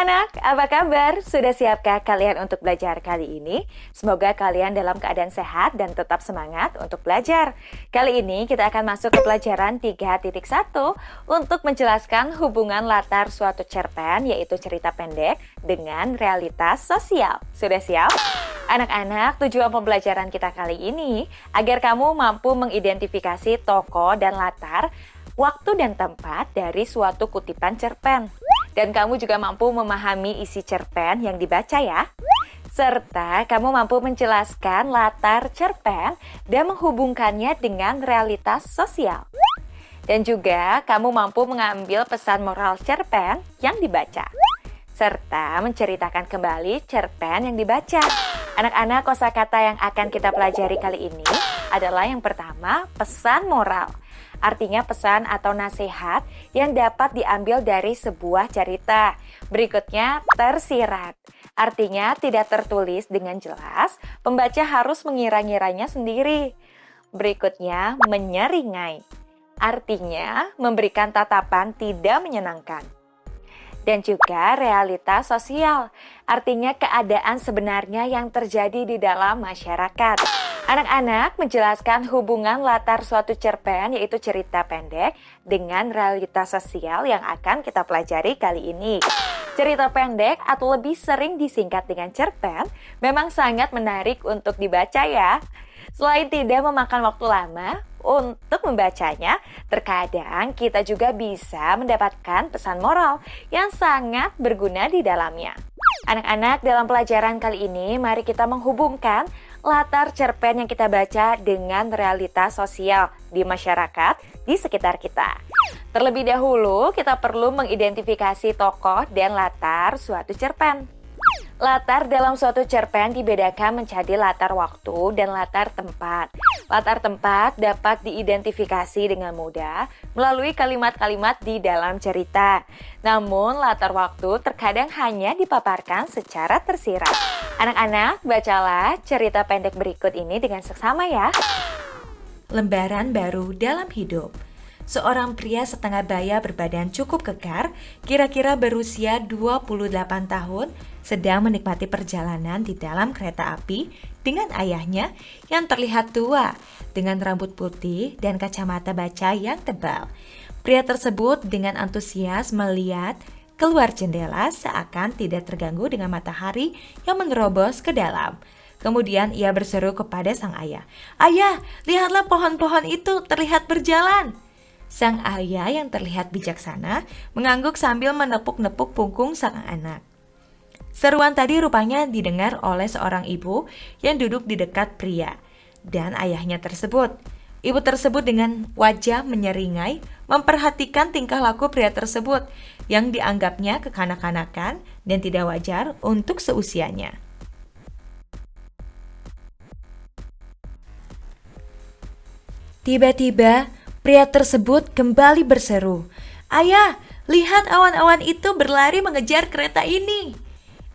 Anak-anak, apa kabar? Sudah siapkah kalian untuk belajar kali ini? Semoga kalian dalam keadaan sehat dan tetap semangat untuk belajar. Kali ini kita akan masuk ke pelajaran 3.1 untuk menjelaskan hubungan latar suatu cerpen, yaitu cerita pendek, dengan realitas sosial. Sudah siap? Anak-anak, tujuan pembelajaran kita kali ini agar kamu mampu mengidentifikasi tokoh dan latar, waktu dan tempat dari suatu kutipan cerpen. Dan kamu juga mampu memahami isi cerpen yang dibaca ya. Serta kamu mampu menjelaskan latar cerpen dan menghubungkannya dengan realitas sosial. Dan juga kamu mampu mengambil pesan moral cerpen yang dibaca. Serta menceritakan kembali cerpen yang dibaca. Anak-anak, kosakata yang akan kita pelajari kali ini adalah yang pertama, pesan moral. Artinya pesan atau nasihat yang dapat diambil dari sebuah cerita. Berikutnya, tersirat. Artinya tidak tertulis dengan jelas, pembaca harus mengira-ngiranya sendiri. Berikutnya, menyeringai. Artinya memberikan tatapan tidak menyenangkan. Dan juga realitas sosial, artinya keadaan sebenarnya yang terjadi di dalam masyarakat. Anak-anak menjelaskan hubungan latar suatu cerpen, yaitu cerita pendek, dengan realitas sosial yang akan kita pelajari kali ini. Cerita pendek atau lebih sering disingkat dengan cerpen memang sangat menarik untuk dibaca ya. Selain tidak memakan waktu lama untuk membacanya, terkadang kita juga bisa mendapatkan pesan moral yang sangat berguna di dalamnya. Anak-anak, dalam pelajaran kali ini, mari kita menghubungkan latar cerpen yang kita baca dengan realitas sosial di masyarakat di sekitar kita. Terlebih dahulu, kita perlu mengidentifikasi tokoh dan latar suatu cerpen. Latar dalam suatu cerpen dibedakan menjadi latar waktu dan latar tempat. Latar tempat dapat diidentifikasi dengan mudah melalui kalimat-kalimat di dalam cerita. Namun, latar waktu terkadang hanya dipaparkan secara tersirat. Anak-anak, bacalah cerita pendek berikut ini dengan seksama ya. Lembaran baru dalam hidup. Seorang pria setengah baya berbadan cukup kekar, kira-kira berusia 28 tahun, sedang menikmati perjalanan di dalam kereta api dengan ayahnya yang terlihat tua, dengan rambut putih dan kacamata baca yang tebal. Pria tersebut dengan antusias melihat keluar jendela seakan tidak terganggu dengan matahari yang menerobos ke dalam. Kemudian ia berseru kepada sang ayah, "Ayah, lihatlah pohon-pohon itu terlihat berjalan." Sang ayah yang terlihat bijaksana mengangguk sambil menepuk-nepuk punggung sang anak. Seruan tadi rupanya didengar oleh seorang ibu yang duduk di dekat pria dan ayahnya tersebut. Ibu tersebut dengan wajah menyeringai memperhatikan tingkah laku pria tersebut yang dianggapnya kekanak-kanakan dan tidak wajar untuk seusianya. Tiba-tiba, pria tersebut kembali berseru, "Ayah, lihat awan-awan itu berlari mengejar kereta ini."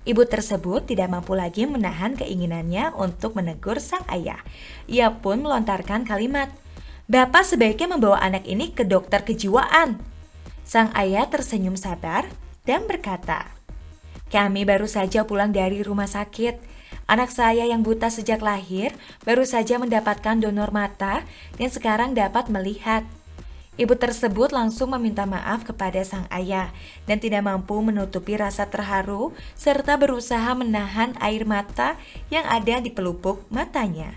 Ibu tersebut tidak mampu lagi menahan keinginannya untuk menegur sang ayah. Ia pun melontarkan kalimat, "Bapak sebaiknya membawa anak ini ke dokter kejiwaan." Sang ayah tersenyum sabar dan berkata, "Kami baru saja pulang dari rumah sakit. Anak saya yang buta sejak lahir baru saja mendapatkan donor mata dan sekarang dapat melihat." Ibu tersebut langsung meminta maaf kepada sang ayah dan tidak mampu menutupi rasa terharu serta berusaha menahan air mata yang ada di pelupuk matanya.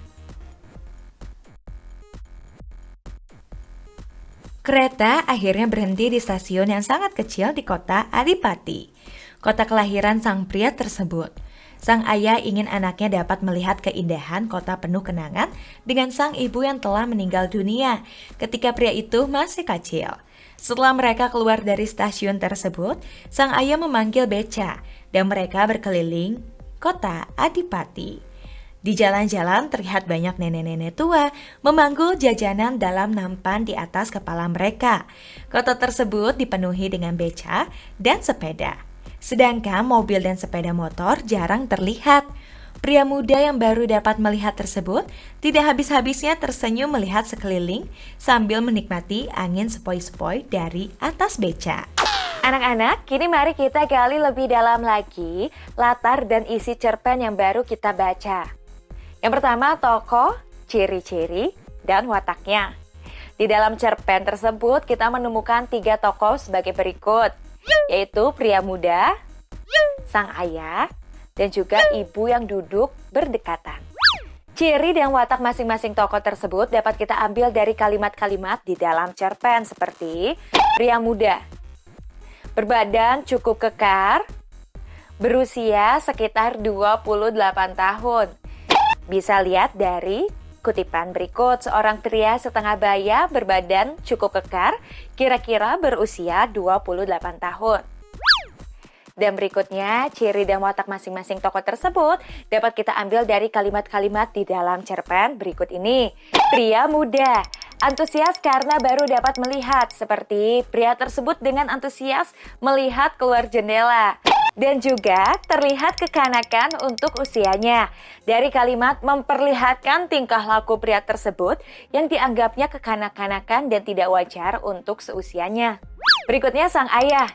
Kereta akhirnya berhenti di stasiun yang sangat kecil di kota Adipati, kota kelahiran sang pria tersebut. Sang ayah ingin anaknya dapat melihat keindahan kota penuh kenangan dengan sang ibu yang telah meninggal dunia ketika pria itu masih kecil. Setelah mereka keluar dari stasiun tersebut, sang ayah memanggil beca dan mereka berkeliling kota Adipati. Di jalan-jalan terlihat banyak nenek-nenek tua memanggul jajanan dalam nampan di atas kepala mereka. Kota tersebut dipenuhi dengan beca dan sepeda. Sedangkan mobil dan sepeda motor jarang terlihat. Pria muda yang baru dapat melihat tersebut tidak habis-habisnya tersenyum melihat sekeliling sambil menikmati angin sepoi-sepoi dari atas beca. Anak-anak, kini mari kita gali lebih dalam lagi latar dan isi cerpen yang baru kita baca. Yang pertama, tokoh, ciri-ciri, dan wataknya. Di dalam cerpen tersebut, kita menemukan 3 tokoh sebagai berikut, yaitu pria muda, sang ayah, dan juga ibu yang duduk berdekatan. Ciri dan watak masing-masing tokoh tersebut dapat kita ambil dari kalimat-kalimat di dalam cerpen seperti pria muda, berbadan cukup kekar, berusia sekitar 28 tahun. Bisa lihat dari kutipan berikut, seorang pria setengah baya berbadan cukup kekar, kira-kira berusia 28 tahun. Dan berikutnya, ciri dan watak masing-masing tokoh tersebut dapat kita ambil dari kalimat-kalimat di dalam cerpen berikut ini. Pria muda, antusias karena baru dapat melihat, seperti pria tersebut dengan antusias melihat keluar jendela. Dan juga terlihat kekanakan untuk usianya. Dari kalimat memperlihatkan tingkah laku pria tersebut yang dianggapnya kekanak-kanakan dan tidak wajar untuk seusianya. Berikutnya sang ayah.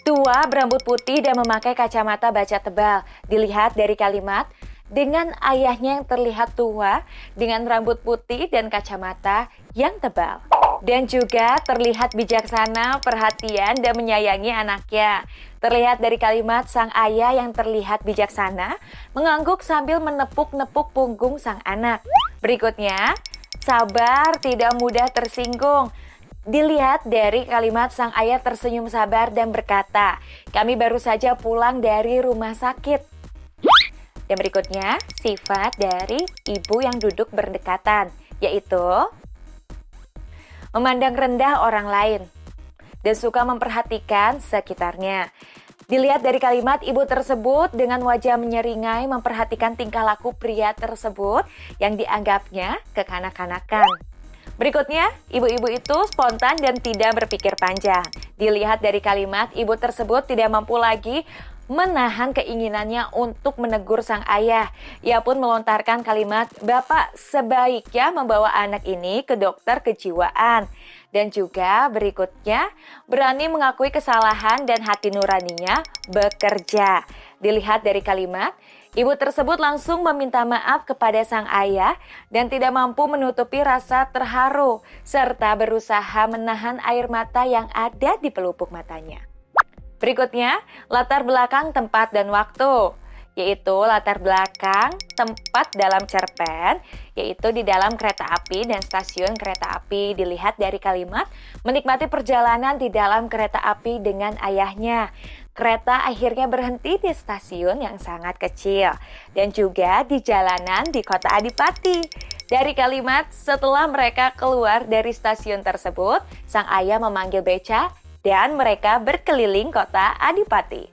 Tua, berambut putih dan memakai kacamata baca tebal. Dilihat dari kalimat, dengan ayahnya yang terlihat tua, dengan rambut putih dan kacamata yang tebal. Dan juga terlihat bijaksana, perhatian, dan menyayangi anaknya. Terlihat dari kalimat sang ayah yang terlihat bijaksana, mengangguk sambil menepuk-nepuk punggung sang anak. Berikutnya, sabar, tidak mudah tersinggung. Dilihat dari kalimat sang ayah tersenyum sabar dan berkata, kami baru saja pulang dari rumah sakit. Dan berikutnya, sifat dari ibu yang duduk berdekatan, yaitu memandang rendah orang lain dan suka memperhatikan sekitarnya. Dilihat dari kalimat ibu tersebut dengan wajah menyeringai memperhatikan tingkah laku pria tersebut yang dianggapnya kekanak-kanakan. Berikutnya, ibu-ibu itu spontan dan tidak berpikir panjang. Dilihat dari kalimat, ibu tersebut tidak mampu lagi menahan keinginannya untuk menegur sang ayah. Ia pun melontarkan kalimat, Bapak sebaiknya membawa anak ini ke dokter kejiwaan. Dan juga berikutnya, berani mengakui kesalahan dan hati nuraninya bekerja. Dilihat dari kalimat, ibu tersebut langsung meminta maaf kepada sang ayah dan tidak mampu menutupi rasa terharu, serta berusaha menahan air mata yang ada di pelupuk matanya. Berikutnya, latar belakang tempat dan waktu, yaitu latar belakang tempat dalam cerpen, yaitu di dalam kereta api dan stasiun kereta api. Dilihat dari kalimat, menikmati perjalanan di dalam kereta api dengan ayahnya. Kereta akhirnya berhenti di stasiun yang sangat kecil dan juga di jalanan di kota Adipati. Dari kalimat, setelah mereka keluar dari stasiun tersebut, sang ayah memanggil beca dan mereka berkeliling kota Adipati.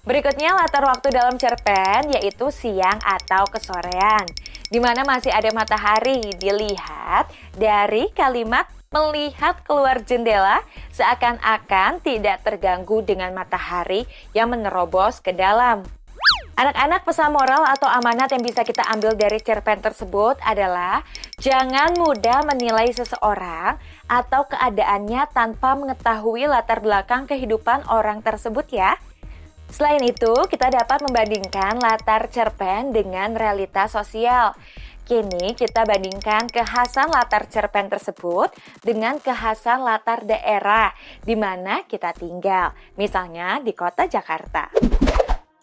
Berikutnya latar waktu dalam cerpen yaitu siang atau kesorean, di mana masih ada matahari. Dilihat dari kalimat melihat keluar jendela seakan-akan tidak terganggu dengan matahari yang menerobos ke dalam. Anak-anak, pesan moral atau amanat yang bisa kita ambil dari cerpen tersebut adalah jangan mudah menilai seseorang atau keadaannya tanpa mengetahui latar belakang kehidupan orang tersebut ya. Selain itu, kita dapat membandingkan latar cerpen dengan realitas sosial. Kini kita bandingkan kekhasan latar cerpen tersebut dengan kekhasan latar daerah di mana kita tinggal, misalnya di kota Jakarta.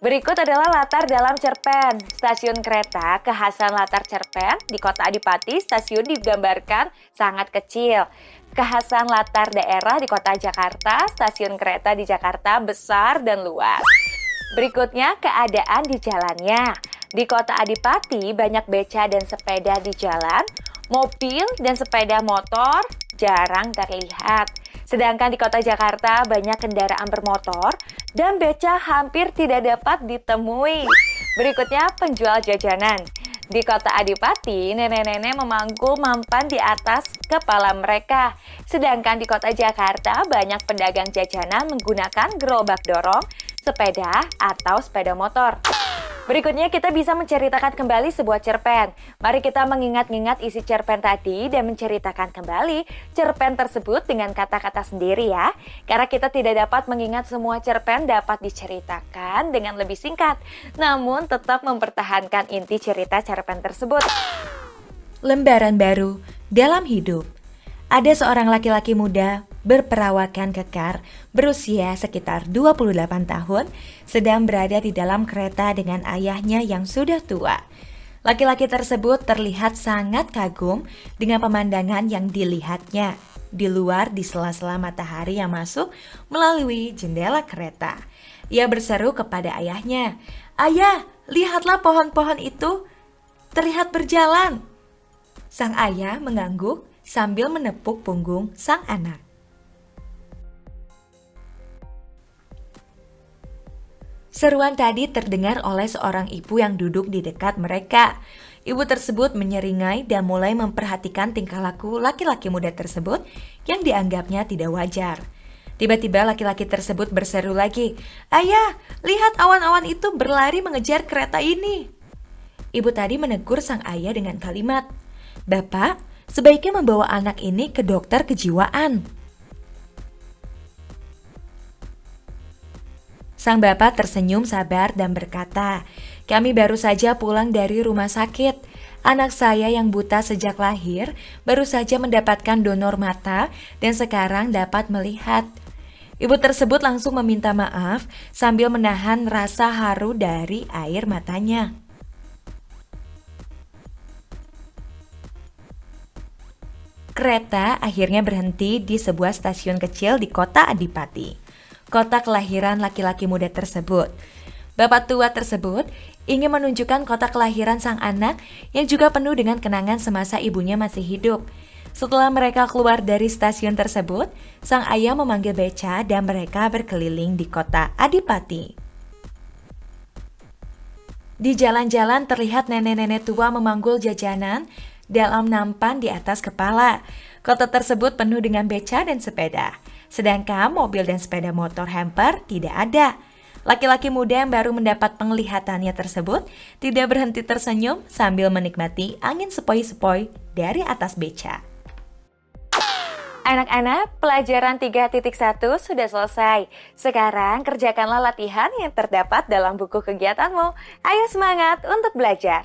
Berikut adalah latar dalam cerpen. Stasiun kereta, kekhasan latar cerpen di kota Adipati, stasiun digambarkan sangat kecil. Kekhasan latar daerah di kota Jakarta, stasiun kereta di Jakarta besar dan luas. Berikutnya keadaan di jalannya. Di kota Adipati banyak beca dan sepeda di jalan, mobil dan sepeda motor jarang terlihat. Sedangkan di kota Jakarta banyak kendaraan bermotor dan beca hampir tidak dapat ditemui. Berikutnya penjual jajanan. Di kota Adipati, nenek-nenek memanggul mampan di atas kepala mereka. Sedangkan di kota Jakarta banyak pedagang jajanan menggunakan gerobak dorong, sepeda atau sepeda motor. Berikutnya kita bisa menceritakan kembali sebuah cerpen. Mari kita mengingat-ingat isi cerpen tadi dan menceritakan kembali cerpen tersebut dengan kata-kata sendiri ya. Karena kita tidak dapat mengingat semua cerpen dapat diceritakan dengan lebih singkat. Namun tetap mempertahankan inti cerita cerpen tersebut. Lembaran baru dalam hidup. Ada seorang laki-laki muda berperawakan kekar berusia sekitar 28 tahun sedang berada di dalam kereta dengan ayahnya yang sudah tua. Laki-laki tersebut terlihat sangat kagum dengan pemandangan yang dilihatnya di luar di sela-sela matahari yang masuk melalui jendela kereta. Ia berseru kepada ayahnya, "Ayah, lihatlah pohon-pohon itu terlihat berjalan." Sang ayah mengangguk sambil menepuk punggung sang anak. Seruan tadi terdengar oleh seorang ibu yang duduk di dekat mereka. Ibu tersebut menyeringai dan mulai memperhatikan tingkah laku laki-laki muda tersebut yang dianggapnya tidak wajar. Tiba-tiba laki-laki tersebut berseru lagi, "Ayah, lihat awan-awan itu berlari mengejar kereta ini." Ibu tadi menegur sang ayah dengan kalimat, "Bapak, sebaiknya membawa anak ini ke dokter kejiwaan." Sang bapak tersenyum sabar dan berkata, "Kami baru saja pulang dari rumah sakit. Anak saya yang buta sejak lahir baru saja mendapatkan donor mata dan sekarang dapat melihat." Ibu tersebut langsung meminta maaf sambil menahan rasa haru dari air matanya. Kereta akhirnya berhenti di sebuah stasiun kecil di kota Adipati, kota kelahiran laki-laki muda tersebut. Bapak tua tersebut ingin menunjukkan kota kelahiran sang anak yang juga penuh dengan kenangan semasa ibunya masih hidup. Setelah mereka keluar dari stasiun tersebut, sang ayah memanggil beca dan mereka berkeliling di kota Adipati. Di jalan-jalan terlihat nenek-nenek tua memanggul jajanan dalam nampan di atas kepala. Kota tersebut penuh dengan beca dan sepeda, sedangkan mobil dan sepeda motor hamper tidak ada. Laki-laki muda yang baru mendapat penglihatannya tersebut tidak berhenti tersenyum sambil menikmati angin sepoi-sepoi dari atas beca. Anak-anak, pelajaran 3.1 sudah selesai. Sekarang kerjakanlah latihan yang terdapat dalam buku kegiatanmu. Ayo semangat untuk belajar.